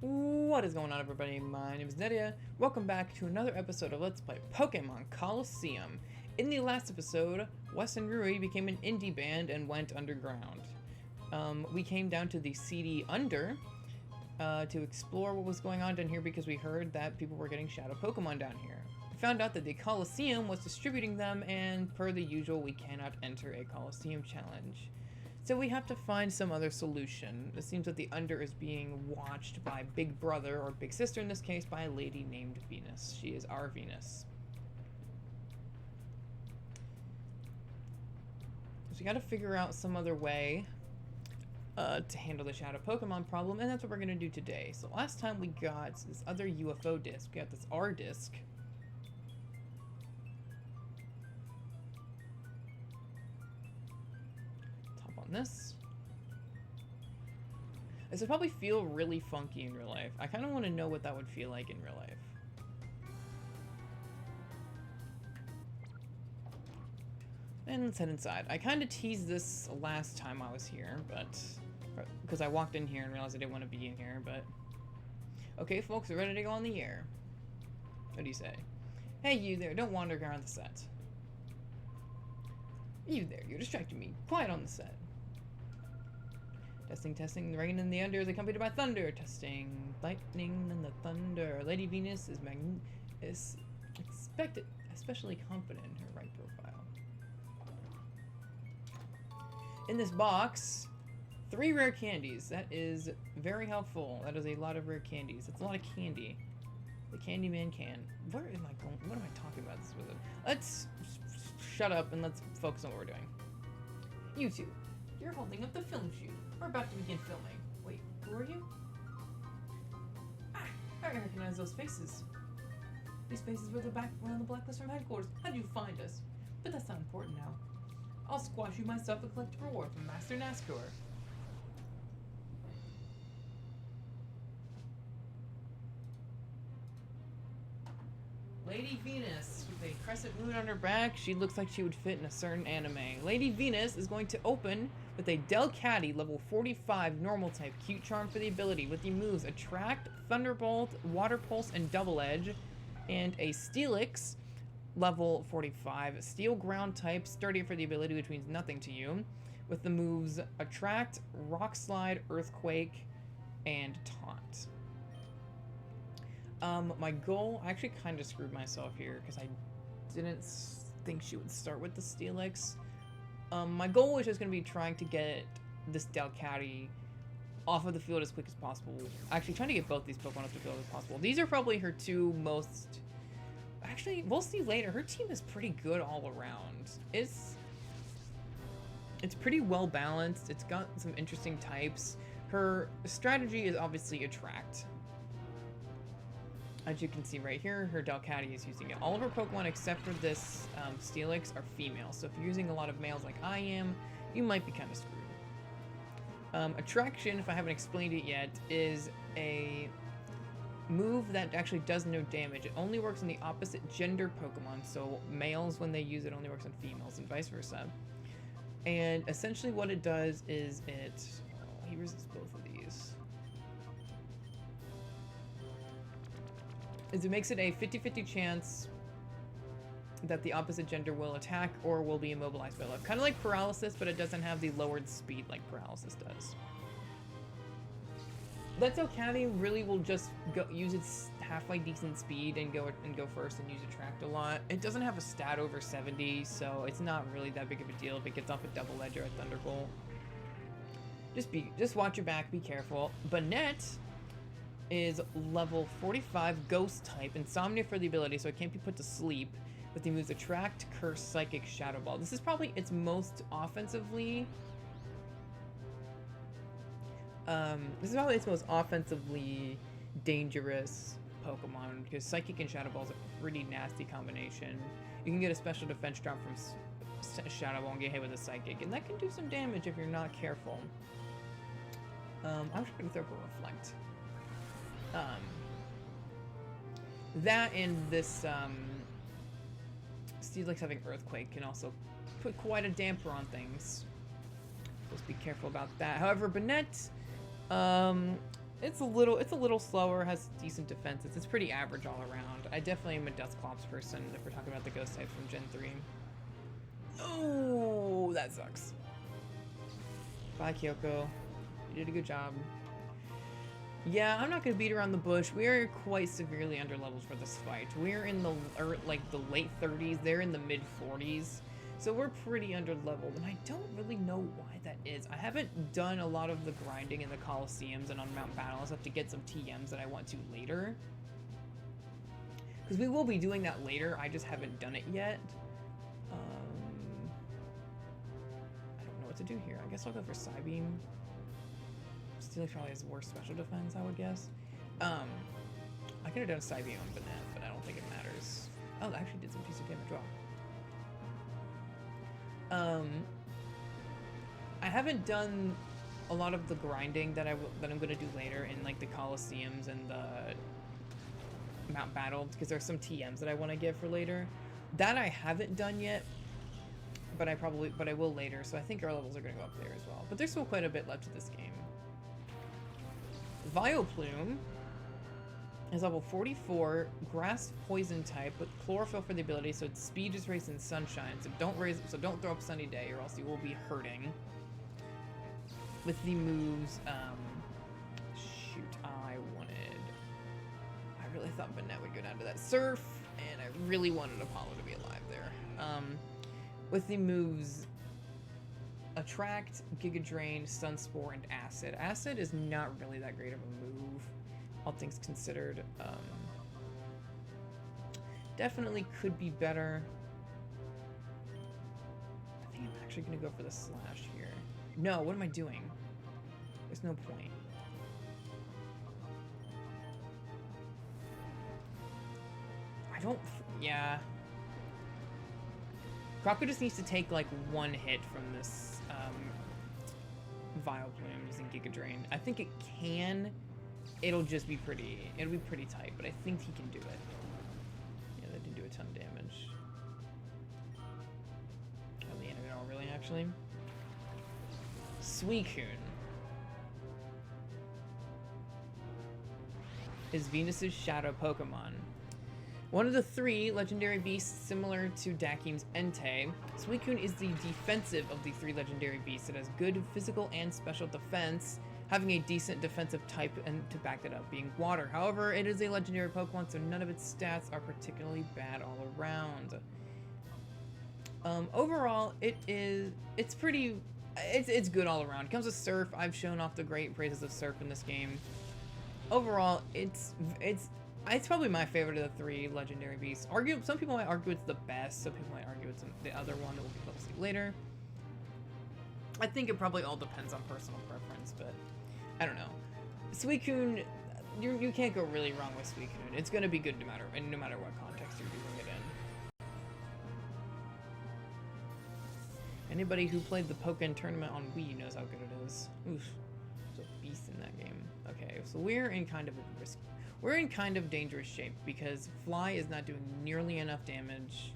What is going on, everybody? My name is Nedia. Welcome back to another episode of Let's Play Pokemon Colosseum. In the last episode, Wes and Rui became an indie band and went underground. We came down to the CD Under to explore what was going on down here because we heard that people were getting Shadow Pokemon down here. We found out that the Colosseum was distributing them, and per the usual, we cannot enter a Colosseum challenge. So we have to find some other solution. It seems that the Under is being watched by Big Brother, or Big Sister in this case, by a lady named Venus. She is our Venus. So we gotta figure out some other way to handle the Shadow Pokemon problem, and that's what we're gonna do today. So last time we got this other UFO disc. We got this R disc. This would probably feel really funky in real life. I kind of want to know what that would feel like in real life. And let's head inside. I kind of teased this last time I was here, but because I walked in here and realized I didn't want to be in here, but okay, folks, we're ready to go on the air. What do you say? Hey, you there, don't wander around the set. You there, you're distracting me. Quiet on the set. Testing, testing, the rain and the under is accompanied by thunder. Testing, lightning and the thunder. Lady Venus is expected, especially confident in her right profile. In this box, 3 rare candies. That is very helpful. That is a lot of rare candies. That's a lot of candy. The Candyman can. Where am I going? What am I talking about this with it? Let's shut up and let's focus on what we're doing. You two, you're holding up the film shoot. We're about to begin filming. Wait, who are you? Ah, I recognize those faces. These faces were on the blacklist from headquarters. How did you find us? But that's not important now. I'll squash you myself and collect a reward from Master Nascor. Lady Venus, with a crescent moon on her back, she looks like she would fit in a certain anime. Lady Venus is going to open with a Delcatty level 45 normal type cute charm for the ability with the moves Attract, Thunderbolt, Water Pulse, and Double Edge, and a Steelix level 45 steel ground type sturdy for the ability which means nothing to you with the moves Attract, Rock Slide, Earthquake, and Taunt. My goal, I actually kind of screwed myself here because I didn't think she would start with the Steelix. My goal was just going to be trying to get this Delcatty off of the field as quick as possible. Actually, trying to get both these Pokemon off the field as possible. These are probably her two most... Actually, we'll see later. Her team is pretty good all around. It's pretty well balanced. It's got some interesting types. Her strategy is obviously Attract. As you can see right here, her Delcatty is using it. All of her Pokemon except for this Steelix are female. So if you're using a lot of males like I am, you might be kind of screwed. Attraction, if I haven't explained it yet, is a move that actually does no damage. It only works on the opposite gender Pokemon. So males, when they use it, only works on females and vice versa. And essentially what it does is it... Oh, he resists both of these. Is it makes it a 50-50 chance that the opposite gender will attack or will be immobilized by love. Kind of like Paralysis, but it doesn't have the lowered speed like Paralysis does. That Delcatty really will just use its halfway decent speed and go first and use Attract a lot. It doesn't have a stat over 70, so it's not really that big of a deal if it gets off a Double Edge or a Thunderbolt. Just watch your back, be careful. Banette is level 45 Ghost type, Insomnia for the ability, so it can't be put to sleep, with the moves Attract, Curse, Psychic, Shadow Ball. This is probably its most offensively... dangerous Pokemon, because Psychic and Shadow Ball is a pretty nasty combination. You can get a special defense drop from Shadow Ball and get hit with a Psychic, and that can do some damage if you're not careful. I'm just going to throw up a Reflect. That and this Steelix having Earthquake can also put quite a damper on things. Just be careful about that. However, Banette it's a little slower, has decent defenses. It's pretty average all around. I definitely am a Dusclops person if we're talking about the ghost types from Gen 3. Oh, that sucks. Bye, Kyoko. You did a good job. Yeah, I'm not gonna beat around the bush. We are quite severely under levels for this fight. We're in the late 30s. They're in the mid 40s. So we're pretty under leveled, and I don't really know why that is. I haven't done a lot of the grinding in the Colosseums and on Mount Battles. I have to get some TMs that I want to later. Because we will be doing that later. I just haven't done it yet. I don't know what to do here. I guess I'll go for Psybeam. Steely probably has worse special defense, I would guess. I could have done Psybeam on Banette, but I don't think it matters. Oh, that actually did some decent damage. Wow. I haven't done a lot of the grinding that I'm gonna do later in like the Colosseums and the Mount Battle, because there's some TMs that I want to get for later. That I haven't done yet, but I will later. So I think our levels are gonna go up there as well. But there's still quite a bit left to this game. Vileplume is level 44, grass poison type, with chlorophyll for the ability, so its speed is raised in sunshine. So don't throw up Sunny Day, or else you will be hurting. With the moves, shoot, I really thought Banette would go down to that Surf, and I really wanted Apollo to be alive there. With the moves, Attract, Giga Drain, Sunspore, and Acid. Acid is not really that great of a move, all things considered. Definitely could be better. I think I'm actually gonna go for the Slash here. No, what am I doing? There's no point. Yeah. Crocco just needs to take like one hit from this Vileplume using Giga Drain. I think it can. It'll be pretty tight, but I think he can do it. Yeah, that didn't do a ton of damage. On the end of it all, really, actually. Suicune is Venus's shadow Pokemon. One of the 3 legendary beasts similar to Dakim's Entei, Suicune is the defensive of the 3 legendary beasts. It has good physical and special defense, having a decent defensive type and to back that up being water. However, it is a legendary Pokemon, so none of its stats are particularly bad all around. Overall, it's good all around. It comes with Surf. I've shown off the great praises of Surf in this game. Overall, it's probably my favorite of the 3 legendary beasts. Some people might argue it's the best. Some people might argue it's the other one that we'll see later. I think it probably all depends on personal preference, but I don't know. Suicune, you can't go really wrong with Suicune. It's gonna be good no matter what context you're doing it in. Anybody who played the Pokémon tournament on Wii knows how good it is. Oof, it's a beast in that game. Okay, so we're in kind of dangerous shape because Fly is not doing nearly enough damage.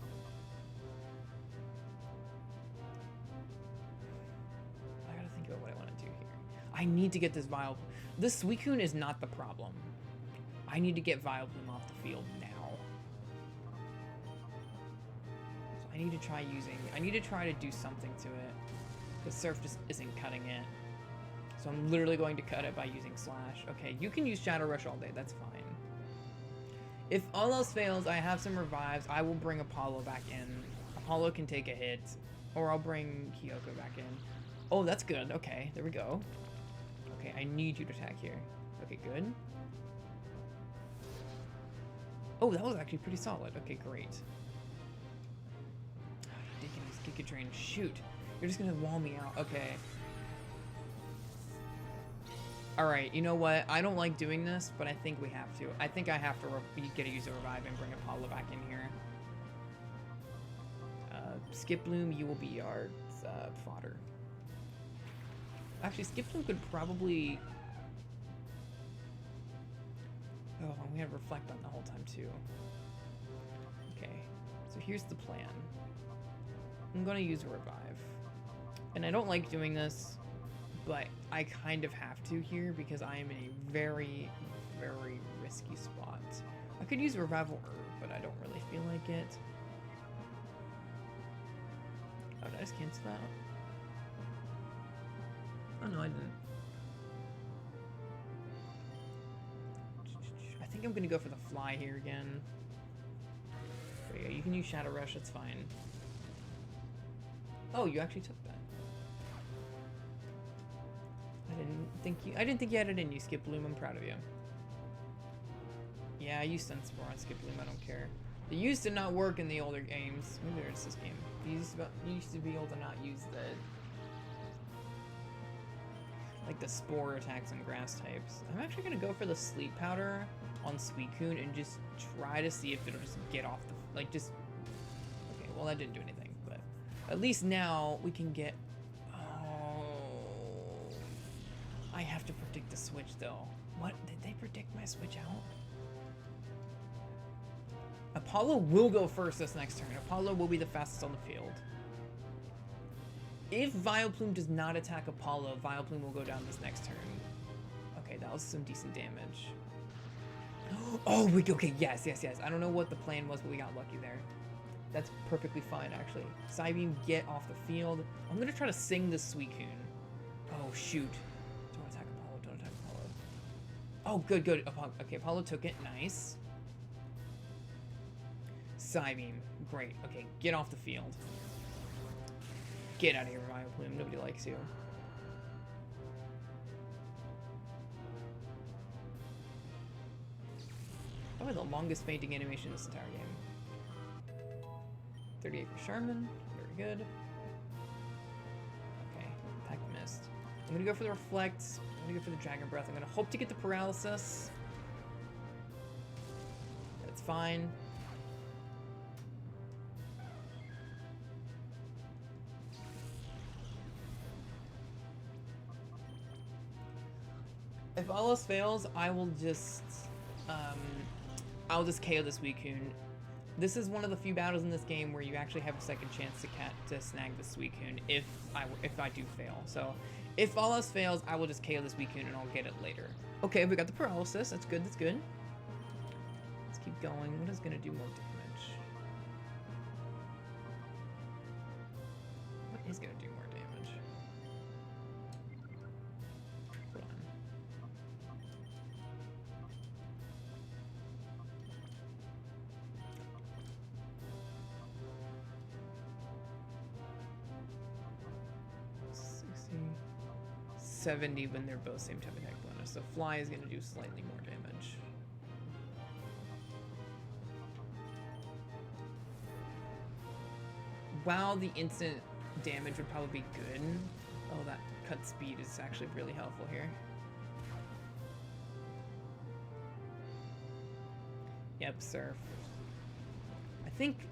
I gotta think about what I want to do here. I need to get this Vileplume. This Suicune is not the problem. I need to get Vileplume off the field now. So I need to try to do something to it. Because Surf just isn't cutting it. So I'm literally going to cut it by using Slash. Okay, you can use Shadow Rush all day, that's fine. If all else fails, I have some revives. I will bring Apollo back in. Apollo can take a hit. Or I'll bring Kyoko back in. Oh, that's good. Okay, there we go. Okay, I need you to attack here. Okay, good. Oh, that was actually pretty solid. Okay, great. Ridiculous Giga Drain. Shoot. You're just gonna wall me out. Okay. Alright, you know what? I don't like doing this, but I think we have to. I think I have to get to use a revive and bring Apollo back in here. Skiploom, you will be our fodder. Actually, Skiploom could probably... Oh, we had to reflect on the whole time, too. Okay, so here's the plan. I'm gonna use a revive. And I don't like doing this, but I kind of have to here because I am in a very, very risky spot. I could use Revival Herb, but I don't really feel like it. Oh, did I just cancel that? Oh, no, I didn't. I think I'm gonna go for the fly here again. There you go. You can use Shadow Rush, it's fine. Oh, you actually took that. I didn't think you had it in you, Skip Bloom. I'm proud of you. Yeah, I used Sunspore on Skip Bloom, I don't care. It used to not work in the older games. Maybe there's this game. You used to be able to not use like the spore attacks on grass types. I'm actually gonna go for the sleep powder on Suicune and just try to see if it'll just get off the, like, just, okay, well, that didn't do anything, but at least now we can get, oh, I have to predict the switch though. What, did they predict my switch out? Apollo will go first this next turn. Apollo will be the fastest on the field. If Vileplume does not attack Apollo, Vileplume will go down this next turn. Okay, that was some decent damage. Oh, okay, yes. I don't know what the plan was, but we got lucky there. That's perfectly fine, actually. Psybeam, get off the field. I'm gonna try to sing this Suicune. Oh, shoot. Don't attack Apollo. Oh, good. Okay, Apollo took it. Nice. Psybeam. Great. Okay, get off the field. Get out of here, Vileplume. Nobody likes you. Probably the longest fainting animation in this entire game. 38 for Charmin. Very good. Okay, attack missed. I'm gonna go for the Reflect. I'm gonna go for the Dragon Breath. I'm gonna hope to get the Paralysis. That's fine. If all else fails, I will just, I'll just KO this Suicune. This is one of the few battles in this game where you actually have a second chance to snag the Suicune if I do fail. So, if all else fails, I will just KO this Suicune and I'll get it later. Okay, we got the Paralysis. That's good. Let's keep going. What is gonna do more damage? What is gonna do more damage? Hold on. $70 when they're both same type attack bonus. So Fly is going to do slightly more damage. While the instant damage would probably be good. Oh, that cut speed is actually really helpful here. Yep, Surf. I think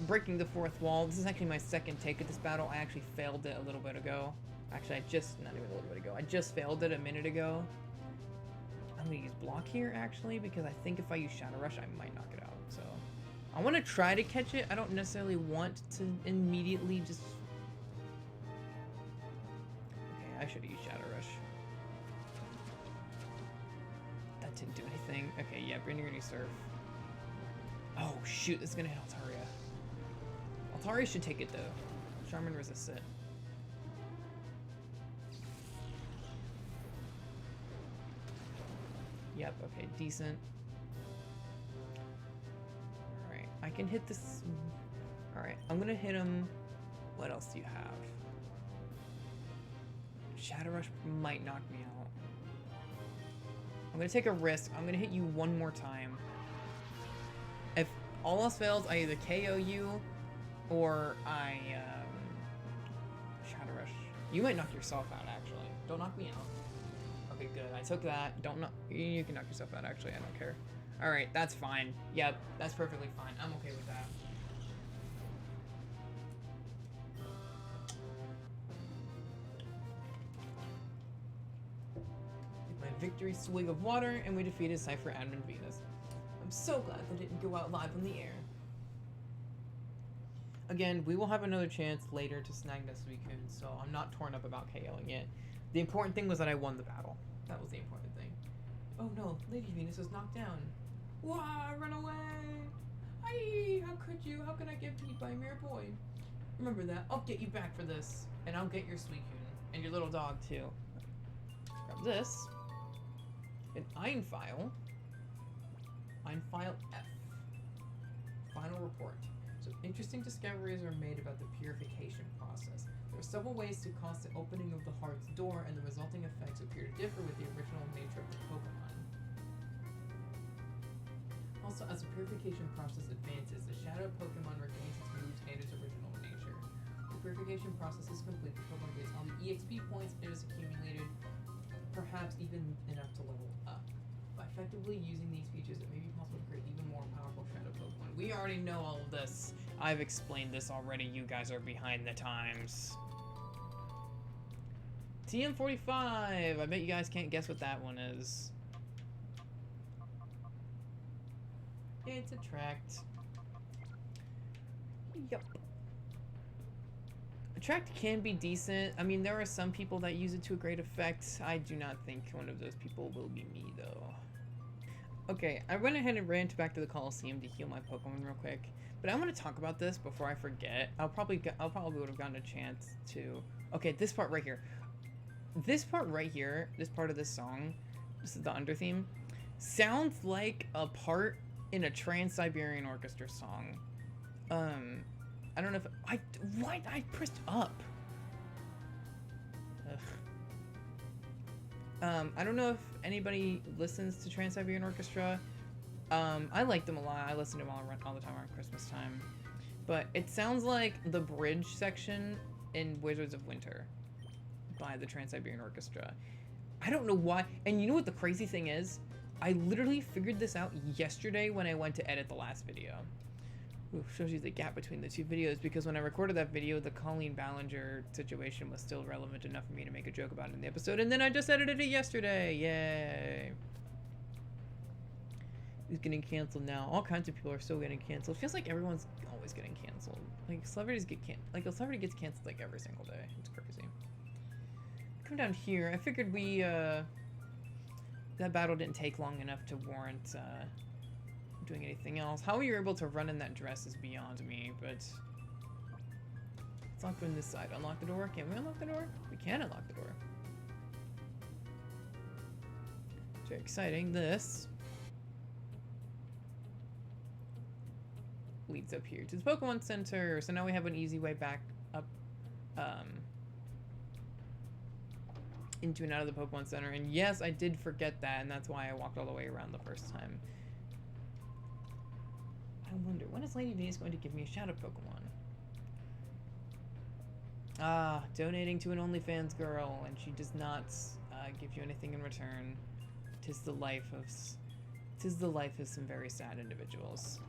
breaking the fourth wall, this is actually my second take of this battle. I actually failed it a little bit ago. Actually, not even a little bit ago. I just failed it a minute ago. I'm gonna use Block here, actually, because I think if I use Shadow Rush, I might knock it out. So, I want to try to catch it. I don't necessarily want to immediately just... Okay, I should have used Shadow Rush. That didn't do anything. Okay, yeah, bring your new Surf. Oh, shoot, this is gonna hit Altaria. Altaria should take it, though. Charmin resists it. Yep, okay, decent. Alright, I can hit this. Alright, I'm gonna hit him. What else do you have? Shadow Rush might knock me out. I'm gonna take a risk. I'm gonna hit you one more time. If all else fails, I either KO you or I Shadow Rush. You might knock yourself out, actually. Don't knock me out. Okay, good. I took that. Don't knock. You can knock yourself out, actually. I don't care. Alright, that's fine. Yep, that's perfectly fine. I'm okay with that. My victory swig of water, and we defeated Cypher Admin Venus. I'm so glad that it didn't go out live on the air. Again, we will have another chance later to snag this Suicune, so I'm not torn up about KOing it. The important thing was that I won the battle. That was the important thing. Oh no, Lady Venus is knocked down. Wah, run away! Aye, how could you? How could I get beat by a mere boy? Remember that. I'll get you back for this. And I'll get your Suicune. And your little dog, too. Grab this. An Einfile. Einfile F. Final report. So interesting discoveries are made about the purification process. There are several ways to cause the opening of the heart's door, and the resulting effects appear to differ with the original nature of the Pokemon. Also, as the purification process advances, the Shadow Pokemon regains its moves and its original nature. The purification process is complete. The Pokemon gets all the EXP points it has accumulated, perhaps even enough to level up. By effectively using these features, it may be possible to create even more powerful Shadow Pokemon. We already know all of this. I've explained this already. You guys are behind the times. TM45! I bet you guys can't guess what that one is. It's Attract. Yup. Attract can be decent. I mean, there are some people that use it to a great effect. I do not think one of those people will be me, though. Okay, I went ahead and ran back to the Colosseum to heal my Pokemon real quick. But I want to talk about this before I forget. I'll probably would have gotten a chance to... Okay, this part right here. This part right here, this part of this song, this is the under theme, sounds like a part in a Trans-Siberian Orchestra song. I don't know if I pressed up. Ugh. I don't know if anybody listens to Trans-Siberian Orchestra. I like them a lot. I listen to them all the time around Christmas time. But it sounds like the bridge section in Wizards of Winter by the Trans-Siberian Orchestra. I don't know why. And you know what the crazy thing is? I literally figured this out yesterday when I went to edit the last video. Ooh, shows you the gap between the two videos, because when I recorded that video, the Colleen Ballinger situation was still relevant enough for me to make a joke about it in the episode, and then I just edited it yesterday. Yay. He's getting canceled now. All kinds of people are still getting canceled. It feels like everyone's always getting canceled. Like, celebrities get like, a celebrity gets canceled like every single day. It's crazy. Come down here. I figured we, that battle didn't take long enough to warrant, doing anything else. How we were able to run in that dress is beyond me, but let's lock on this side. Unlock the door. Can we unlock the door? We can unlock the door. Very exciting. This leads up here to the Pokemon Center. So now we have an easy way back up into and out of the Pokemon Center. And yes, I did forget that, and that's why I walked all the way around the first time. I wonder, when is Lady Venus going to give me a Shadow Pokemon? Ah, donating to an OnlyFans girl, and she does not give you anything in return. Tis the life of some very sad individuals.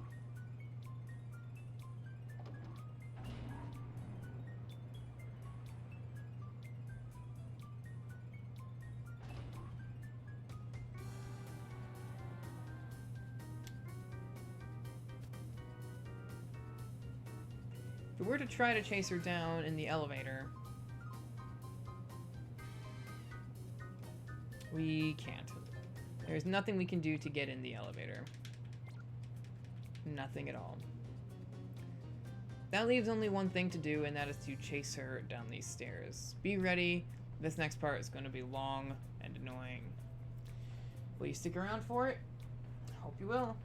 If we were to try to chase her down in the elevator, we can't. There's nothing we can do to get in the elevator. Nothing at all. That leaves only one thing to do, and that is to chase her down these stairs. Be ready. This next part is going to be long and annoying. Will you stick around for it? I hope you will.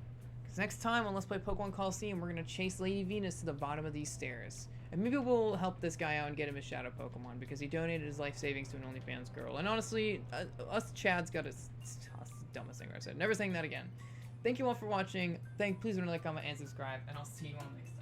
Because next time on Let's Play Pokemon Colosseum, we're going to chase Lady Venus to the bottom of these stairs. And maybe we'll help this guy out and get him his Shadow Pokemon, because he donated his life savings to an OnlyFans girl. And honestly, us Chads got us dumbest thing I said. Never saying that again. Thank you all for watching. Please leave a like, comment, and subscribe, and I'll see you all next time.